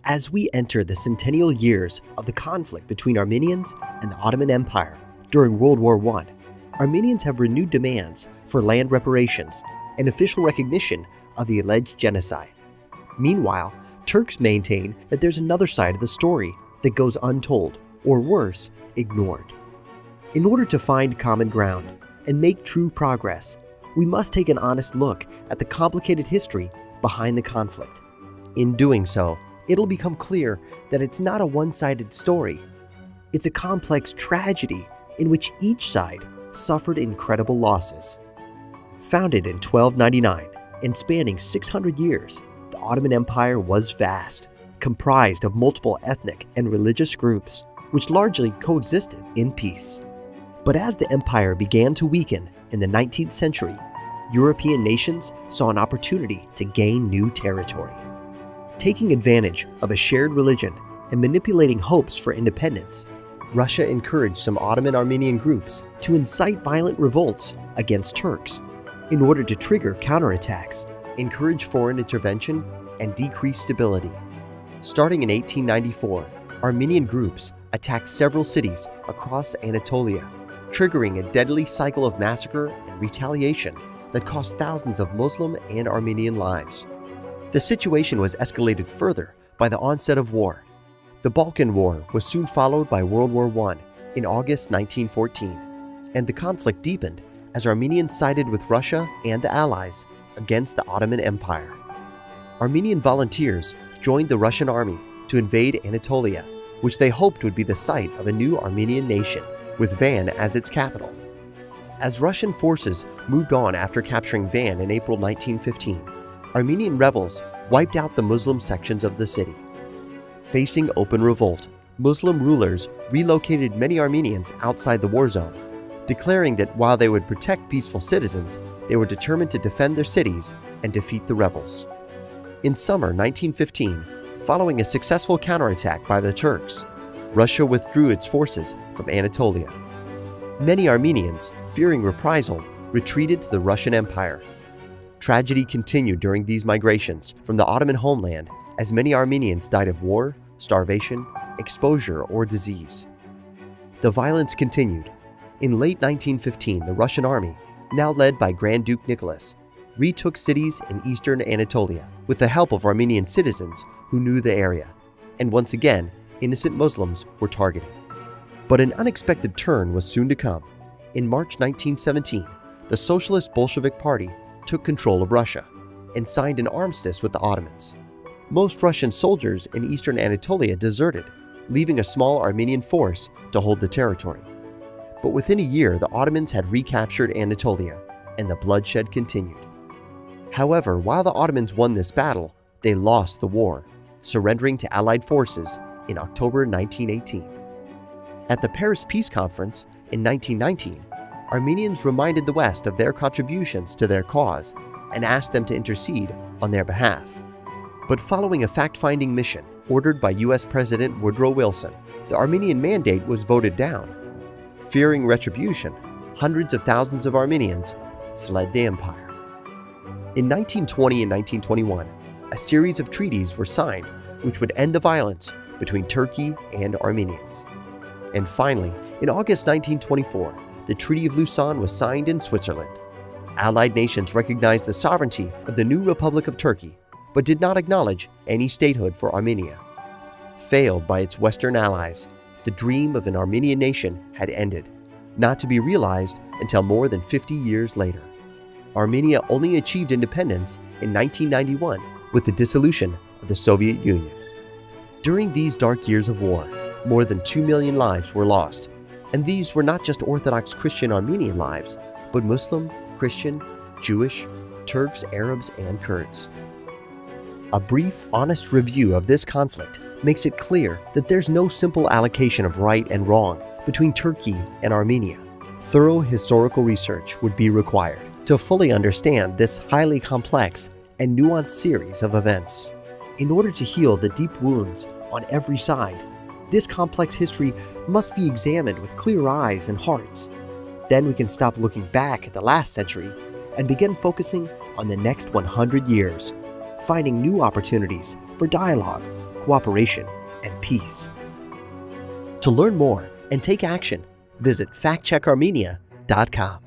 As we enter the centennial years of the conflict between Armenians and the Ottoman Empire during World War I, Armenians have renewed demands for land reparations and official recognition of the alleged genocide. Meanwhile, Turks maintain that there's another side of the story that goes untold, or worse, ignored. In order to find common ground and make true progress, we must take an honest look at the complicated history behind the conflict. In doing so, it'll become clear that it's not a one-sided story. It's a complex tragedy in which each side suffered incredible losses. Founded in 1299 and spanning 600 years, the Ottoman Empire was vast, comprised of multiple ethnic and religious groups, which largely coexisted in peace. But as the empire began to weaken in the 19th century, European nations saw an opportunity to gain new territory. Taking advantage of a shared religion and manipulating hopes for independence, Russia encouraged some Ottoman Armenian groups to incite violent revolts against Turks in order to trigger counterattacks, encourage foreign intervention, and decrease stability. Starting in 1894, Armenian groups attacked several cities across Anatolia, triggering a deadly cycle of massacre and retaliation that cost thousands of Muslim and Armenian lives. The situation was escalated further by the onset of war. The Balkan War was soon followed by World War I in August 1914, and the conflict deepened as Armenians sided with Russia and the Allies against the Ottoman Empire. Armenian volunteers joined the Russian army to invade Anatolia, which they hoped would be the site of a new Armenian nation, with Van as its capital. As Russian forces moved on after capturing Van in April 1915, Armenian rebels wiped out the Muslim sections of the city. Facing open revolt, Muslim rulers relocated many Armenians outside the war zone, declaring that while they would protect peaceful citizens, they were determined to defend their cities and defeat the rebels. In summer 1915, following a successful counterattack by the Turks, Russia withdrew its forces from Anatolia. Many Armenians, fearing reprisal, retreated to the Russian Empire. Tragedy continued during these migrations from the Ottoman homeland as many Armenians died of war, starvation, exposure, or disease. The violence continued. In late 1915, the Russian army, now led by Grand Duke Nicholas, retook cities in eastern Anatolia with the help of Armenian citizens who knew the area, and once again, innocent Muslims were targeted. But an unexpected turn was soon to come. In March 1917, the Socialist Bolshevik Party took control of Russia and signed an armistice with the Ottomans. Most Russian soldiers in eastern Anatolia deserted, leaving a small Armenian force to hold the territory. But within a year, the Ottomans had recaptured Anatolia, and the bloodshed continued. However, while the Ottomans won this battle, they lost the war, surrendering to Allied forces in October 1918. At the Paris Peace Conference in 1919, Armenians reminded the West of their contributions to their cause and asked them to intercede on their behalf. But following a fact-finding mission ordered by U.S. President Woodrow Wilson, the Armenian mandate was voted down. Fearing retribution, hundreds of thousands of Armenians fled the empire. In 1920 and 1921, a series of treaties were signed which would end the violence between Turkey and Armenians. And finally, in August 1924, the Treaty of Lausanne was signed in Switzerland. Allied nations recognized the sovereignty of the new Republic of Turkey, but did not acknowledge any statehood for Armenia. Failed by its Western allies, the dream of an Armenian nation had ended, not to be realized until more than 50 years later. Armenia only achieved independence in 1991 with the dissolution of the Soviet Union. During these dark years of war, more than 2 million lives were lost, and these were not just Orthodox Christian Armenian lives, but Muslim, Christian, Jewish, Turks, Arabs, and Kurds. A brief, honest review of this conflict makes it clear that there's no simple allocation of right and wrong between Turkey and Armenia. Thorough historical research would be required to fully understand this highly complex and nuanced series of events. In order to heal the deep wounds on every side, this complex history must be examined with clear eyes and hearts. Then we can stop looking back at the last century and begin focusing on the next 100 years, finding new opportunities for dialogue, cooperation and peace. To learn more and take action, visit factcheckarmenia.com.